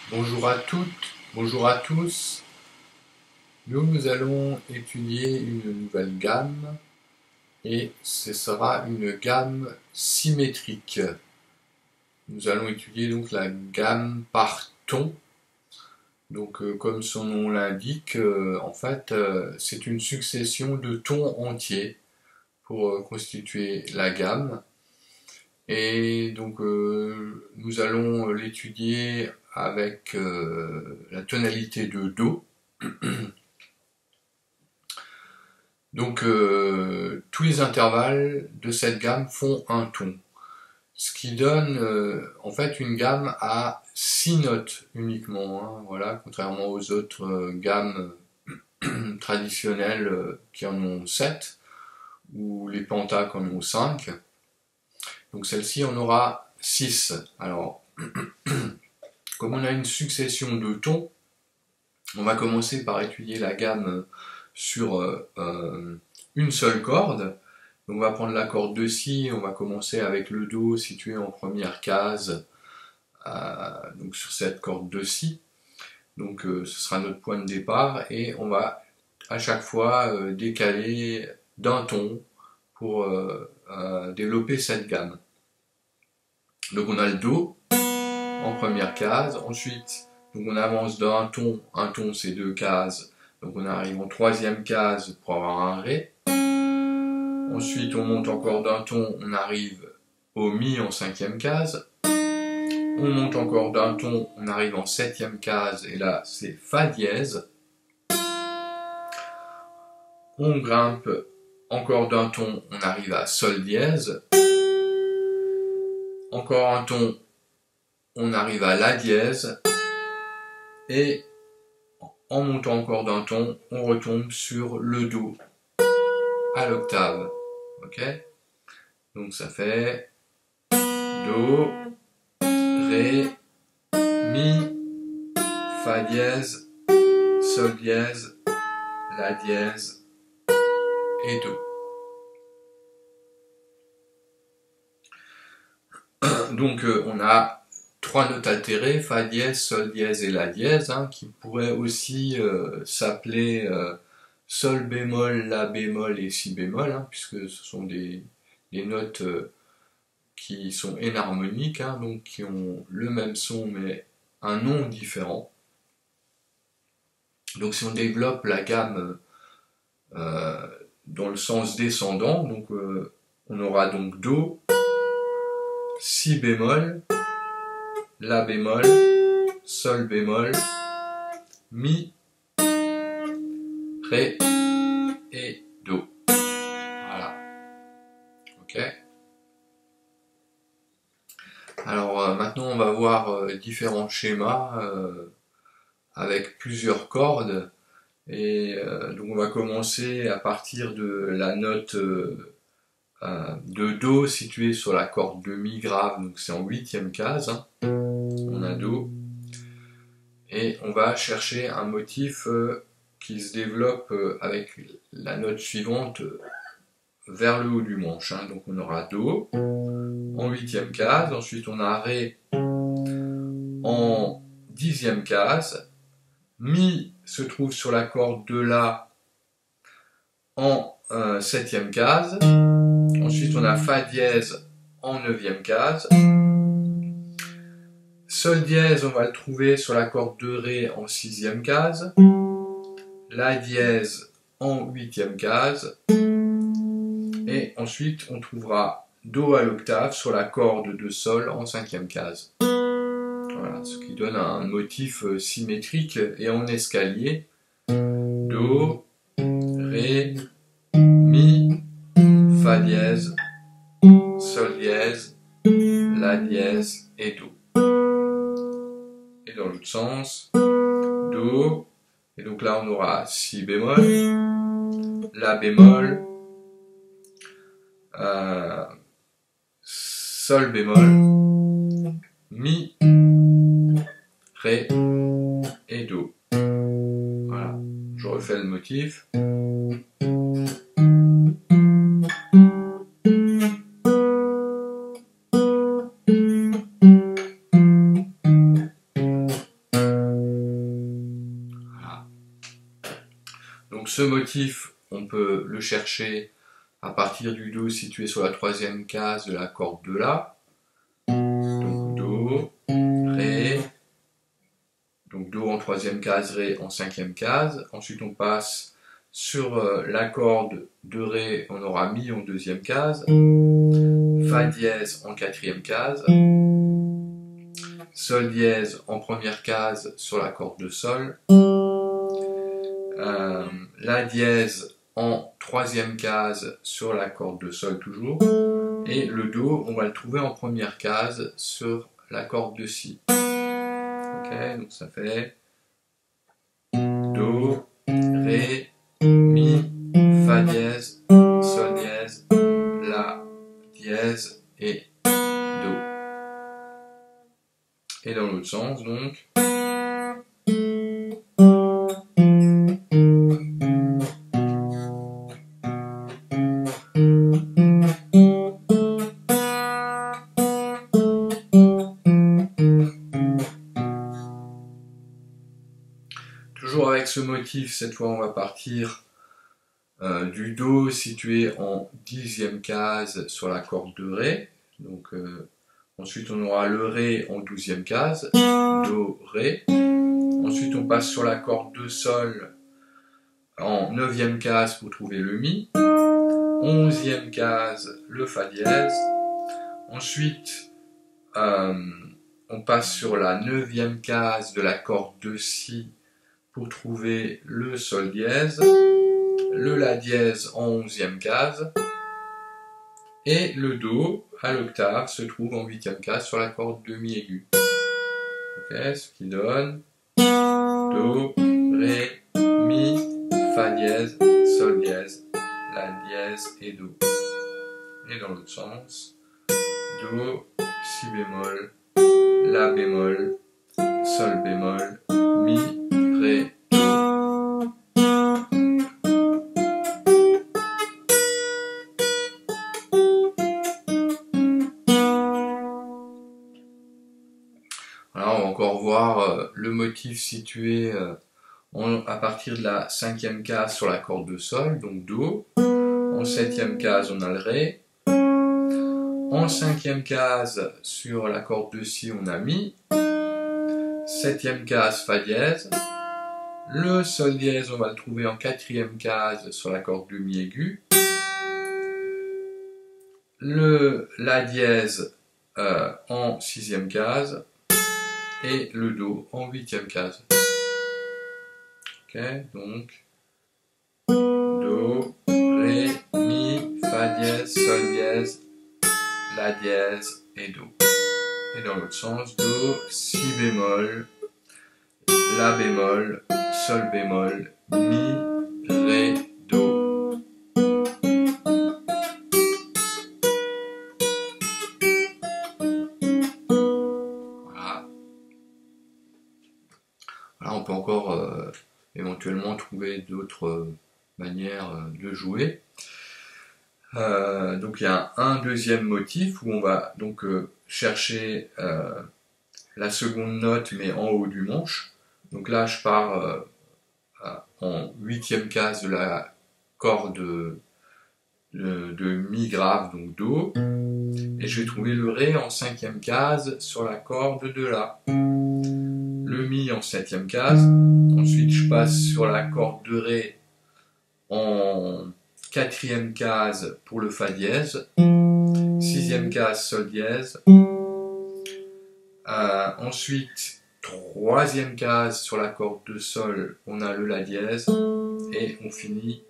Bonjour à toutes, bonjour à tous. Nous allons étudier une nouvelle gamme et ce sera une gamme symétrique. Nous allons étudier donc la gamme par ton. Donc comme son nom l'indique, en fait c'est une succession de tons entiers pour constituer la gamme. Et donc nous allons l'étudier avec la tonalité de Do. Donc tous les intervalles de cette gamme font un ton. Ce qui donne en fait une gamme à 6 notes uniquement, hein, voilà, contrairement aux autres gammes traditionnelles qui en ont 7, ou les pentas qui en ont 5. Donc celle-ci en aura 6. Alors, comme on a une succession de tons, on va commencer par étudier la gamme sur une seule corde. Donc on va prendre la corde de Si, on va commencer avec le Do situé en première case, donc sur cette corde de Si. Donc ce sera notre point de départ et on va à chaque fois décaler d'un ton pour développer cette gamme. Donc on a le Do en première case, ensuite donc on avance d'un ton, un ton c'est 2 cases, donc on arrive en troisième case pour avoir un Ré. Ensuite on monte encore d'un ton, on arrive au Mi en cinquième case. On monte encore d'un ton, on arrive en septième case et là c'est Fa dièse. On grimpe encore d'un ton, on arrive à Sol dièse. Encore un ton, on arrive à La dièse. Et en montant encore d'un ton, on retombe sur le Do à l'octave. Ok? Donc ça fait Do, Ré, Mi, Fa dièse, Sol dièse, La dièse et Do. Donc on a trois notes altérées, Fa dièse, Sol dièse et La dièse, hein, qui pourraient aussi s'appeler Sol bémol, La bémol et Si bémol, hein, puisque ce sont des notes qui sont énharmoniques, hein, donc qui ont le même son mais un nom différent. Donc si on développe la gamme dans le sens descendant, donc on aura donc Do, Si bémol, La bémol, Sol bémol, Mi, Ré et Do. Voilà. Ok. Alors maintenant on va voir différents schémas avec plusieurs cordes. Et donc on va commencer à partir de la note de Do située sur la corde de Mi grave, donc c'est en huitième case, hein. On a Do, et on va chercher un motif qui se développe avec la note suivante vers le haut du manche, hein. Donc on aura Do en huitième case, ensuite on a Ré en dixième case, Mi se trouve sur la corde de La en septième case, ensuite on a Fa dièse en neuvième case, Sol dièse on va le trouver sur la corde de Ré en sixième case, La dièse en huitième case, et ensuite on trouvera Do à l'octave sur la corde de Sol en cinquième case. Voilà, ce qui donne un motif symétrique et en escalier. Do, Ré, Mi, Fa dièse, Sol dièse, La dièse et Do. Et dans l'autre sens, Do, et donc là on aura Si bémol, La bémol, Sol bémol, Mi, Ré et Do. Voilà, je refais le motif. ce motif, on peut le chercher à partir du Do situé sur la troisième case de la corde de La. Donc Do, Ré, donc Do en troisième case, Ré en cinquième case. Ensuite on passe sur la corde de Ré, on aura Mi en deuxième case, Fa dièse en quatrième case, Sol dièse en première case sur la corde de Sol, La dièse en troisième case sur la corde de Sol toujours, et le Do, on va le trouver en première case sur la corde de Si. Ok, donc ça fait Do, Ré, Mi, Fa dièse, Sol dièse, La dièse et Do. Et dans l'autre sens, donc. Toujours avec ce motif, cette fois on va partir du Do situé en dixième case sur la corde de Ré. Donc ensuite on aura le Ré en douzième case, Do, Ré. Ensuite on passe sur la corde de Sol en neuvième case pour trouver le Mi. Onzième case, le Fa dièse. Ensuite on passe sur la neuvième case de la corde de Si pour trouver le Sol dièse, le La dièse en onzième case, et le Do à l'octave se trouve en huitième case sur la corde de Mi aigu. Okay, ce qui donne Do, Ré, Mi, Fa dièse, Sol dièse, La dièse et Do. Et dans l'autre sens, Do, Si bémol, La bémol, Sol bémol, Mi, Ré, Do. Voilà, on va encore voir le motif situé à partir de la cinquième case sur la corde de Sol, donc Do. En septième case, on a le Ré. En cinquième case, sur la corde de Si, on a Mi. Septième case, Fa dièse. Le Sol dièse, on va le trouver en quatrième case sur la corde de Mi aigu. Le La dièse en sixième case. Et le Do en huitième case. Ok, donc Do, Ré, Mi, Fa dièse, Sol dièse, La dièse et Do. Et dans l'autre sens, Do, Si bémol, La bémol, Sol bémol, Mi, Ré, Do. Voilà. Voilà, on peut encore éventuellement trouver d'autres manières de jouer. Donc il y a un deuxième motif où on va donc chercher la seconde note mais en haut du manche. Donc là je pars en huitième case de la corde de Mi grave, donc Do, et je vais trouver le Ré en cinquième case sur la corde de La. Le Mi en septième case, ensuite je passe sur la corde de Ré en quatrième case pour le Fa dièse, sixième case Sol dièse, ensuite troisième case sur la corde de Sol, on a le La dièse, et on finit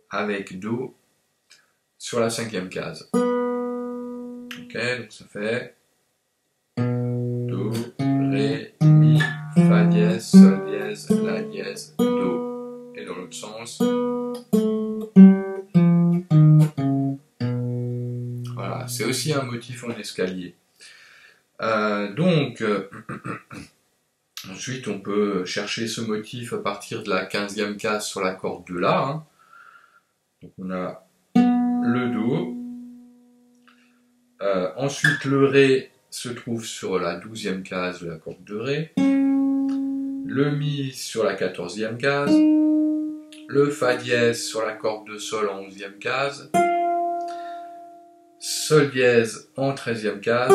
avec Do sur la cinquième case. Ok, donc ça fait Do, Ré, Mi, Fa dièse, Sol dièse, La dièse, Do. Et dans l'autre sens. Voilà, c'est aussi un motif en escalier. Ensuite on peut chercher ce motif à partir de la 15e case sur la corde de La. Hein. Donc on a le Do. Ensuite le Ré se trouve sur la 12e case de la corde de Ré. Le Mi sur la 14e case. le Fa dièse sur la corde de Sol en 11e case, Sol dièse en 13e case,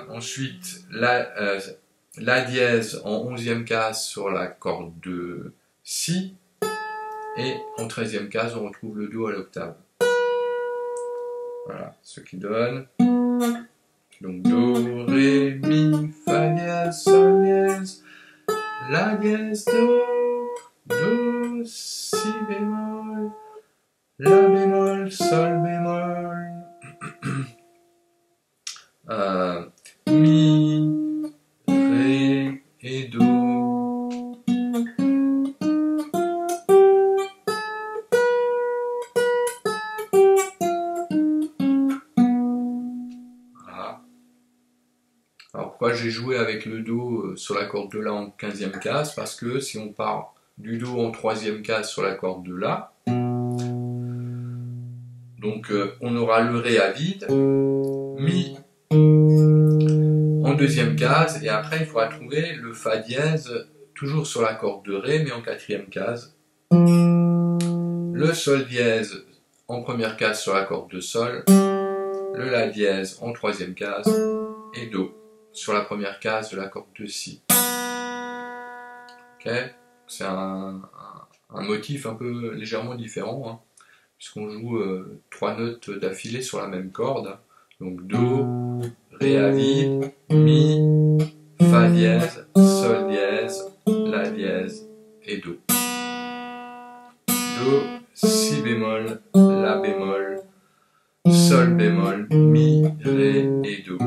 ensuite La dièse en 11e case sur la corde de Si, et en 13e case on retrouve le Do à l'octave. Voilà, ce qui donne donc Do, Ré, Mi, Fa dièse, Sol dièse, La dièse, Do, Si bémol, La bémol, Sol bémol, Mi, Ré et Do. Voilà. Alors pourquoi j'ai joué avec le Do sur la corde de La en 15e case? Parce que si on part du Do en 3e case sur la corde de La, donc on aura le Ré à vide, Mi en 2e case, et après il faudra trouver le Fa dièse toujours sur la corde de Ré mais en 4e case, le Sol dièse en 1re case sur la corde de Sol, le La dièse en 3e case et Do sur la 1re case de la corde de Si. Okay, c'est un motif un peu légèrement différent, hein, puisqu'on joue 3 notes d'affilée sur la même corde. Donc Do, Ré à vide, Mi, Fa dièse, Sol dièse, La dièse et Do. Do, Si bémol, La bémol, Sol bémol, Mi, Ré et Do.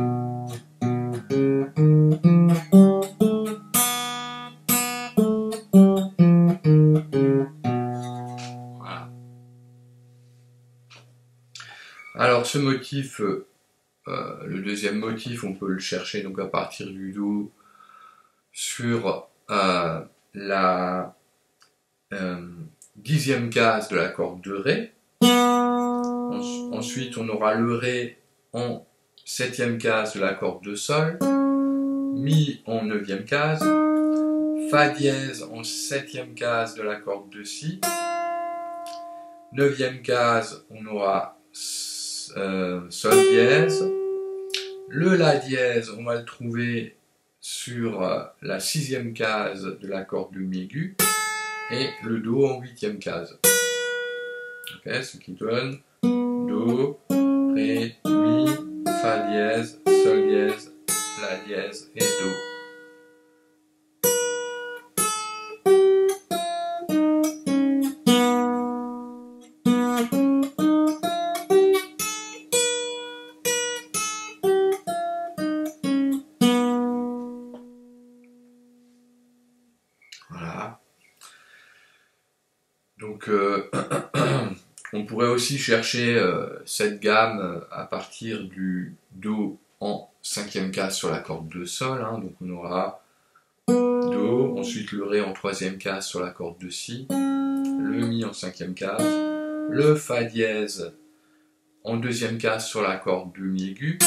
Voilà. Alors ce motif, le deuxième motif, on peut le chercher donc à partir du Do sur la 10e case de la corde de Ré. Ensuite, on aura le Ré en 7e case de la corde de Sol, Mi en 9e case, Fa dièse en 7e case de la corde de Si, 9e case, on aura Sol dièse, le La dièse, on va le trouver sur la 6e case de la corde de Mi aigu, et le Do en 8e case. Okay, ce qui donne Do, Ré, Mi, Fa dièse, Sol dièse, La dièse et Do. Voilà. Donc on pourrait aussi chercher cette gamme à partir du Do en 5e case sur la corde de Sol, hein. Donc on aura Do, ensuite le Ré en 3e case sur la corde de Si, le Mi en 5e case, le Fa dièse en 2e case sur la corde de Mi aigu,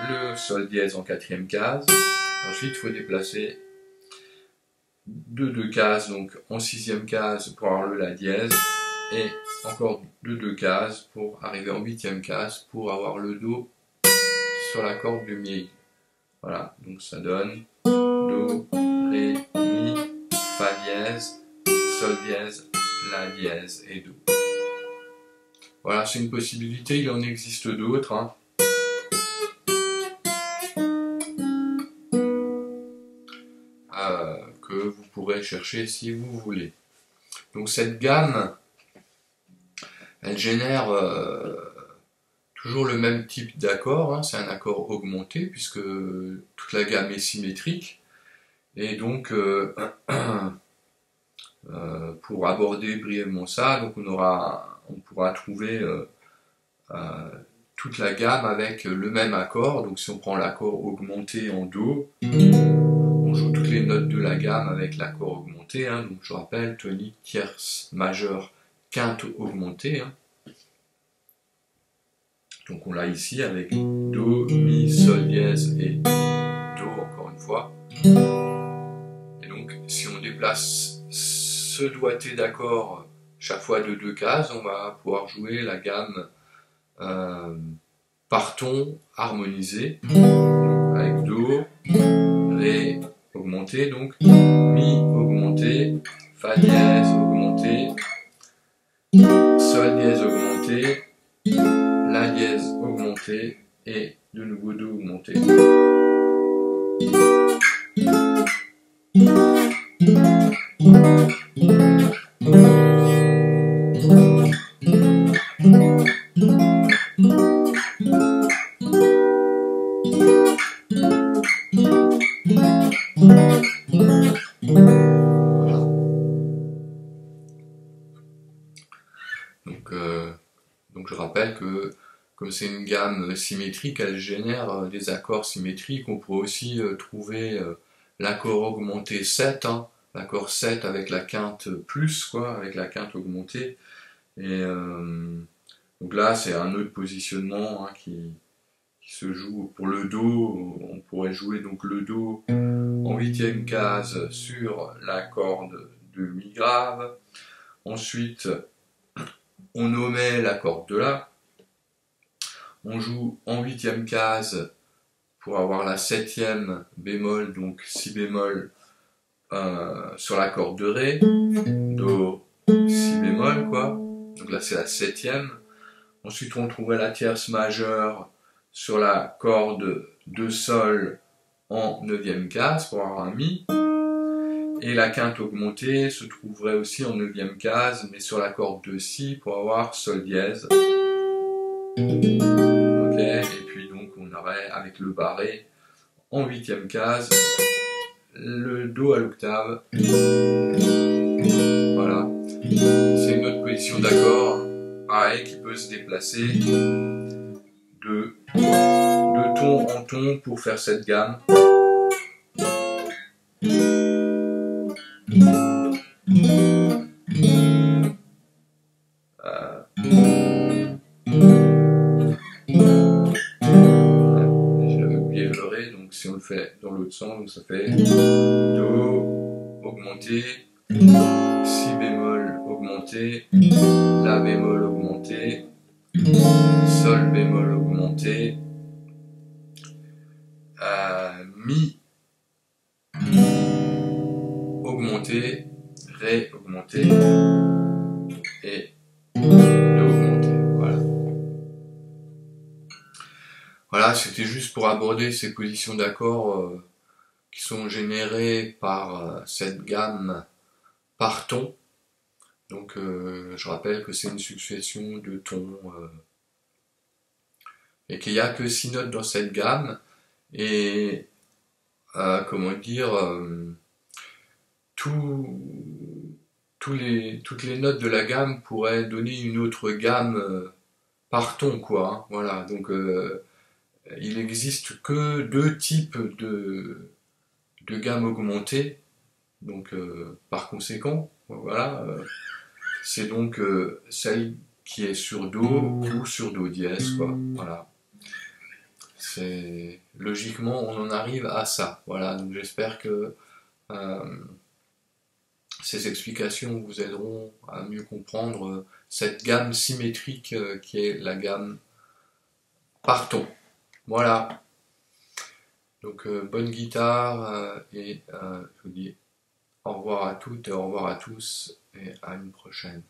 le Sol dièse en 4e case, ensuite il faut déplacer deux cases, donc en 6e case pour avoir le La dièse, et encore deux cases pour arriver en 8e case pour avoir le Do sur la corde de Mi aigu. Voilà, donc ça donne Do, Ré, Mi, Fa dièse, Sol dièse, La dièse et Do. Voilà, c'est une possibilité, il en existe d'autres, hein. Que vous pourrez chercher si vous voulez. Donc cette gamme, elle génère toujours le même type d'accord, hein. C'est un accord augmenté puisque toute la gamme est symétrique, et donc pour aborder brièvement ça, donc on pourra trouver toute la gamme avec le même accord. Donc si on prend l'accord augmenté en Do, on joue toutes les notes de la gamme avec l'accord augmenté, hein. Donc je rappelle, tonique, tierce, majeure, quinte augmentée, hein. Donc on l'a ici avec Do, Mi, Sol dièse et Do encore une fois. Et donc si on déplace ce doigté d'accords chaque fois de 2 cases, on va pouvoir jouer la gamme par ton harmonisé, avec Do, Ré augmenté, donc Mi augmenté, Fa dièse augmenté, Sol dièse augmenté, La dièse augmenté et de nouveau Do augmenté. Donc je rappelle que comme c'est une gamme symétrique, elle génère des accords symétriques. On pourrait aussi trouver l'accord augmenté 7, hein, l'accord 7 avec la quinte plus, quoi, avec la quinte augmentée. Et donc là, c'est un autre positionnement hein, qui se joue pour le Do. On pourrait jouer donc le Do en 8e case sur la corde de Mi grave. Ensuite, on omet la corde de La. On joue en 8e case pour avoir la 7e bémol, donc Si bémol sur la corde de Ré, Do, Si bémol, quoi. Donc là c'est la 7e. Ensuite on trouverait la tierce majeure sur la corde de Sol en 9e case pour avoir un Mi. Et la quinte augmentée se trouverait aussi en 9e case, mais sur la corde de Si pour avoir Sol dièse. Ok, et puis donc on aurait avec le barré en 8e case le Do à l'octave. Voilà, c'est une autre position d'accord, pareil, qui peut se déplacer de ton en ton pour faire cette gamme. J'avais oublié le Ré, donc si on le fait dans l'autre sens, donc ça fait Do augmenté, Si bémol augmenté, La bémol augmenté, Sol bémol augmenté, Mi augmenté, Ré augmenté et Do augmenté. Voilà. Voilà, c'était juste pour aborder ces positions d'accords qui sont générées par cette gamme par ton. Donc je rappelle que c'est une succession de tons et qu'il n'y a que 6 notes dans cette gamme et comment dire toutes les notes de la gamme pourraient donner une autre gamme par ton, quoi, hein, voilà. Donc il n'existe que 2 types de gamme augmentée, donc par conséquent voilà, c'est donc celle qui est sur Do ou sur Do dièse, quoi, voilà. C'est logiquement on en arrive à ça, voilà. Donc j'espère que ces explications vous aideront à mieux comprendre cette gamme symétrique qui est la gamme par ton. Voilà. Donc bonne guitare et je vous dis au revoir à toutes et au revoir à tous et à une prochaine.